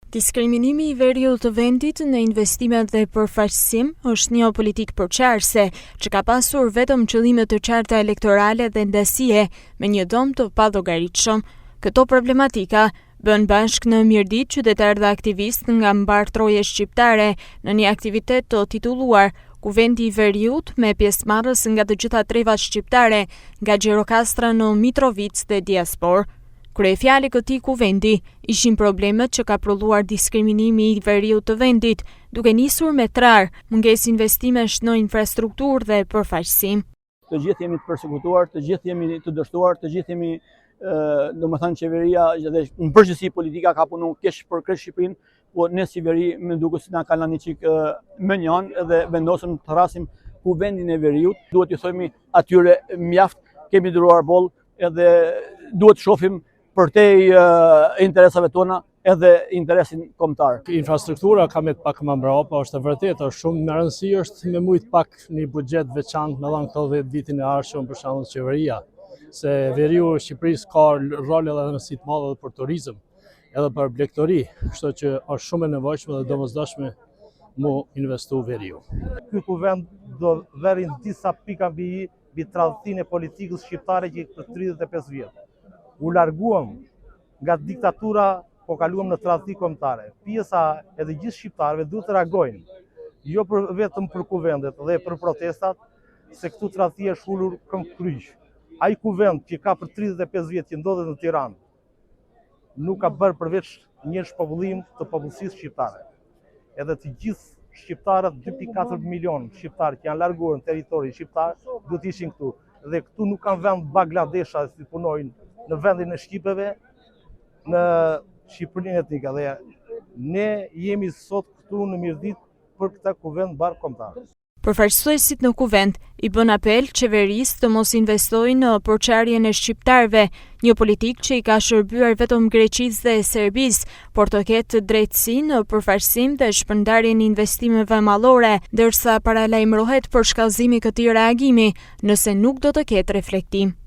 Diskriminimi i veriut të vendit në investimet dhe përfaqësim është një politikë përqarëse që ka pasur vetëm qëllime të qarta elektorale dhe ndasie me një dëm të pallogaritshëm. Këto problematika bën bashkë në Mirdit qytetarë dhe aktivistë nga mbartroje shqiptare në një aktivitet të titulluar Kuvendi i Veriut me pjesëmarrës nga të gjitha trevat shqiptare nga Gjirokastra në Mitrovic dhe Diaspor. Kryefjali i këtij kuvendi ishin problemet që ka prodhuar diskriminimi i veriut të vendit, duke nisur me trar mungesë investimesh në infrastrukturë dhe përfaqësim. Të gjithë jemi të përsekutuar, të gjithë jemi të dështuar, të gjithë jemi domethënë qeveria dhe në përgjithësi politika ka punuar keq për krejt Shqipërinë, po ne si veri më duket se na kanë lënë një çik më njan dhe vendosëm të rrasim kuvendin e veriut. Duhet i thojmë atyre mjaft, kemi duruar boll edhe duhet të shohim përtej interesave tona edhe interesin kombëtar. Infrastruktura ka me të pak më mbrapa, është e vërtetë, është shumë më rëndësi është me mujt pak një buxhet veçantë me dhënë këto 10 vitin e ardhshëm për shembull qeveria, se veriu i Shqipërisë ka rol edhe rëndësi të madhe për turizëm, edhe për blegtori, kështu që është shumë e nevojshme dhe domosdoshme mu investu veriu. Ky kuvend do vërin disa pika mbi tradhtinë e politikës shqiptare që për 35 vjet. U larguam nga diktatura, po kaluam në tradhti kombëtare. Pjesa edhe gjithë shqiptarëve duhet të reagojnë, jo vetëm për kuvendet dhe për protestat, se këtu tradhtia është ulur këmbë kryq. Ai kuvend që ka për 35 vjet që ndodhet në Tiranë, nuk ka bërë përveç një shpopullim të popullsisë shqiptare. Edhe të gjithë shqiptarët, 2.4 milion shqiptarë që janë larguar në territorin shqiptar, duhet ishin këtu. Dhe këtu nuk kanë vend Bangladesha si punojnë në vendin e shqipëve, në Shqipërinë etnike, dhe ne jemi sot këtu në Mirdit për këtë kuvend mbar kombëtar. Përfaqësuesit në kuvend i bën apel qeverisë të mos investojnë në përçarjen e shqiptarëve, një politikë që i ka shërbyer vetëm Greqisë dhe Serbisë, por të ketë drejtësi në përfaqësim dhe shpërndarjen e investimeve mallore, ndërsa paralajmërohet për shkallëzimi i këtij reagimi nëse nuk do të ketë reflektim.